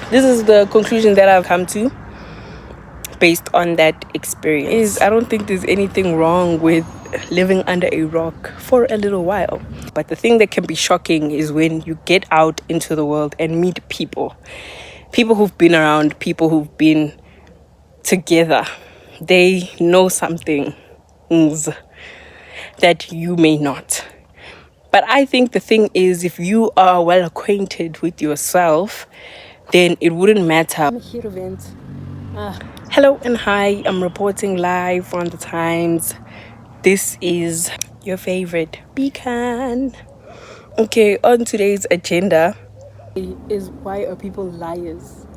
This is the conclusion that I've come to based on that experience. I don't think there's anything wrong with living under a rock for a little while. But the thing that can be shocking is when you get out into the world and meet people. People who've been around, people who've been together. They know something that you may not. But I think the thing is, if you are well acquainted with yourself, then it wouldn't matter. I'm here to vent. Hello and hi, I'm reporting live from the Times. This is your favorite bekhan. Okay, on today's agenda is why are people liars?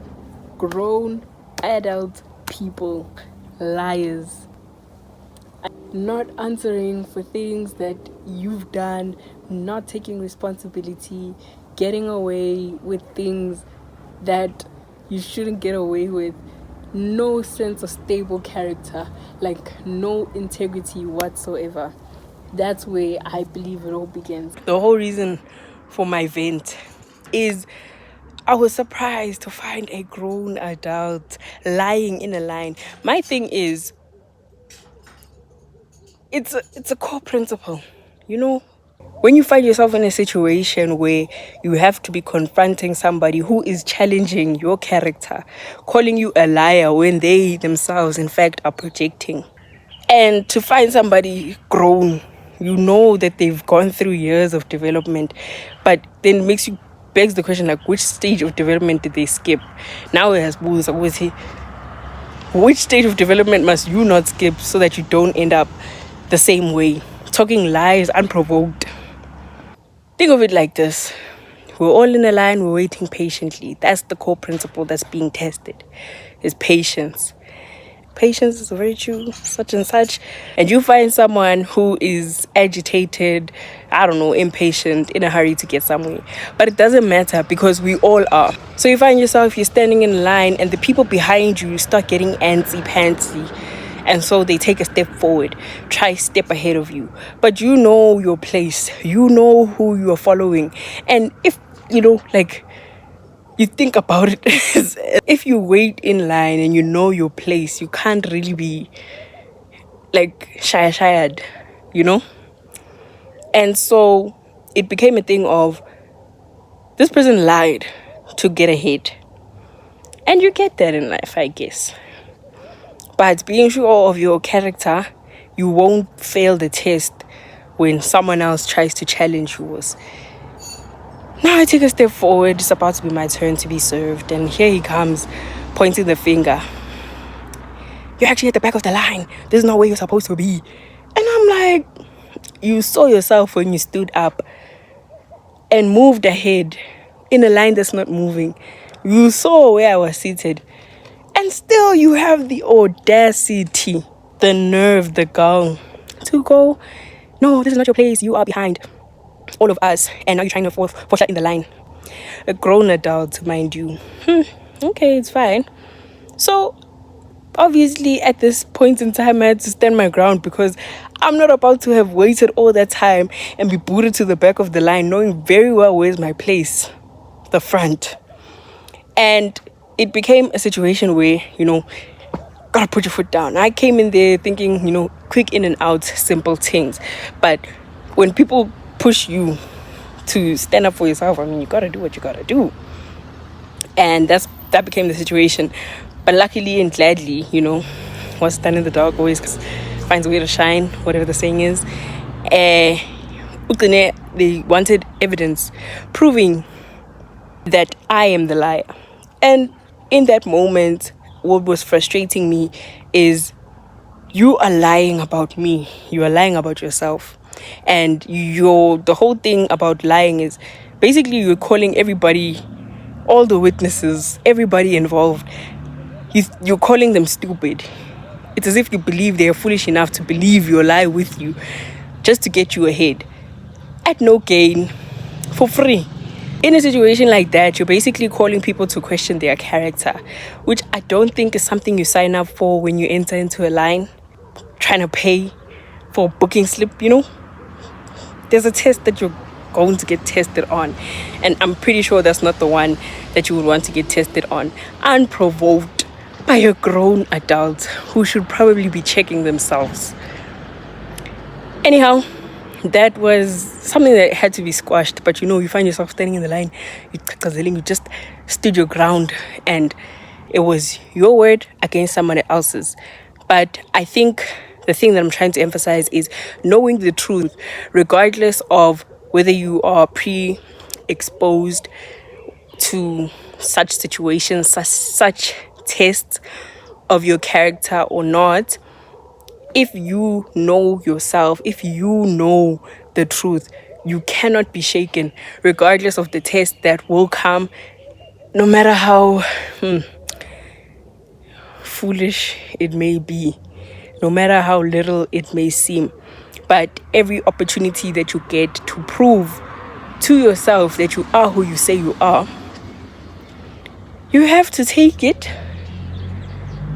Grown adult people liars. Not answering for things that you've done, not taking responsibility, getting away with things that you shouldn't get away with, no sense of stable character, like no integrity whatsoever. That's where I believe it all begins. The whole reason for my vent is I was surprised to find a grown adult lying in a line. My thing is, it's a core principle, you know. When you find yourself in a situation where you have to be confronting somebody who is challenging your character, calling you a liar when they themselves, in fact, are projecting, and to find somebody grown, you know that they've gone through years of development, but then begs the question, like, which stage of development did they skip? Now it has moves. Which stage of development must you not skip so that you don't end up the same way, talking lies unprovoked? Think of it like this. We're all in a line, we're waiting patiently. That's the core principle that's being tested, is patience. Patience is a virtue, such and such. And you find someone who is agitated, I don't know, impatient, in a hurry to get somewhere. But it doesn't matter because we all are. So you find yourself, you're standing in line and the people behind you start getting antsy-pantsy. And so they take a step forward, try step ahead of you. But you know your place. You know who you are following. And if, you think about it, if you wait in line and you know your place, you can't really be shy-shyed, you know? And so it became a thing of, this person lied to get ahead. And you get that in life, I guess. But being sure of your character, you won't fail the test when someone else tries to challenge yours. Now I take a step forward. It's about to be my turn to be served. And here he comes, pointing the finger. You're actually at the back of the line. There's no way you're supposed to be. And I'm like, you saw yourself when you stood up and moved ahead in a line that's not moving. You saw where I was seated. And still you have the audacity, the nerve, the gall to go, no, this is not your place. You are behind all of us. And now you're trying to force that in the line. A grown adult, mind you. Okay, it's fine. So obviously at this point in time, I had to stand my ground because I'm not about to have waited all that time and be booted to the back of the line, knowing very well where's my place, the front. And it became a situation where, gotta put your foot down. I came in there thinking, quick in and out, simple things. But when people push you to stand up for yourself, you gotta do what you gotta do. And that became the situation. But luckily and gladly, what's done in the dark always finds a way to shine, whatever the saying is. They wanted evidence proving that I am the liar. And in that moment, what was frustrating me is you are lying about me. You are lying about yourself. And the whole thing about lying is basically you're calling everybody, all the witnesses, everybody involved, you're calling them stupid. It's as if you believe they are foolish enough to believe your lie with you just to get you ahead. At no gain, for free. In a situation like that, you're basically calling people to question their character, which I don't think is something you sign up for when you enter into a line, trying to pay for a booking slip, There's a test that you're going to get tested on. And I'm pretty sure that's not the one that you would want to get tested on unprovoked by a grown adult who should probably be checking themselves. Anyhow, that was something that had to be squashed. But you find yourself standing in the line, you just stood your ground, and it was your word against someone else's. But I think the thing that I'm trying to emphasize is knowing the truth, regardless of whether you are pre-exposed to such situations, such tests of your character or not. If you know yourself, if you know the truth, you cannot be shaken, regardless of the test that will come, no matter how foolish it may be, no matter how little it may seem. But every opportunity that you get to prove to yourself that you are who you say you are, you have to take it.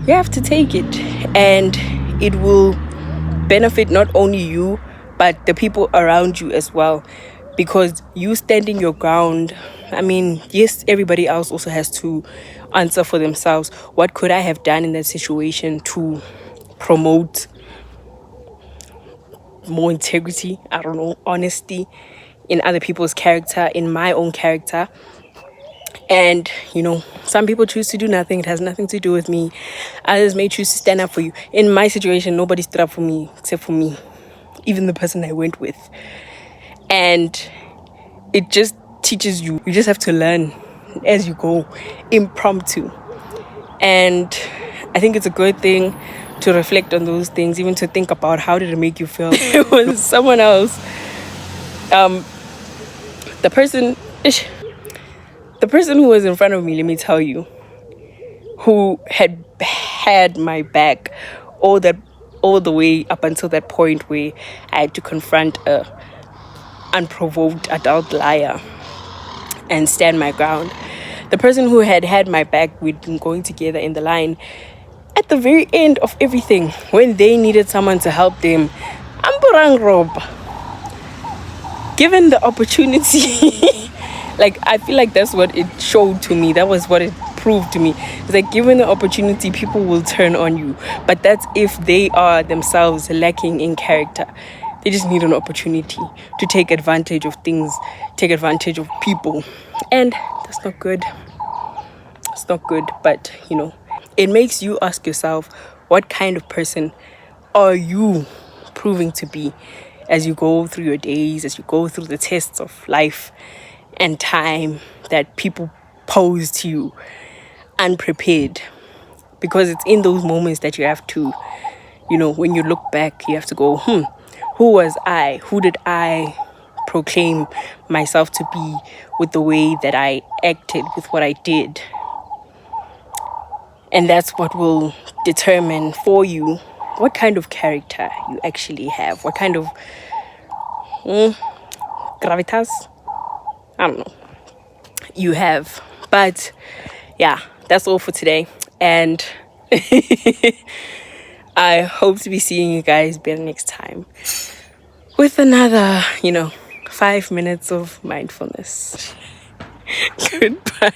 You have to take it. And it will benefit not only you, but the people around you as well. Because you standing your ground, I mean, yes, everybody else also has to answer for themselves. What could I have done in that situation to promote more integrity, I don't know, honesty in other people's character, in my own character? And some people choose to do nothing. It has nothing to do with me. Others may choose to stand up for you. In my situation, nobody stood up for me except for me, even the person I went with. And it just teaches you just have to learn as you go, impromptu. And I think it's a good thing to reflect on those things, even to think about how did it make you feel. It was someone else. The person who was in front of me, let me tell you, who had my back all the way up until that point where I had to confront a unprovoked adult liar and stand my ground. The person who had my back, we'd been going together in the line. At the very end of everything, when they needed someone to help them, Amburang Rob, given the opportunity, like I feel like that's what it showed to me. That was what it proved to me. It's like, given the opportunity, people will turn on you. But that's if they are themselves lacking in character. They just need an opportunity to take advantage of things, take advantage of people. And that's not good. It's not good. But, it makes you ask yourself, what kind of person are you proving to be as you go through your days, as you go through the tests of life and time that people pose to you unprepared? Because it's in those moments that you have to, when you look back, you have to go, who was I? Who did I proclaim myself to be with the way that I acted, with what I did? And that's what will determine for you what kind of character you actually have, what kind of gravitas, I don't know, you have. But yeah, that's all for today. And I hope to be seeing you guys better next time with another, 5 minutes of mindfulness. Goodbye.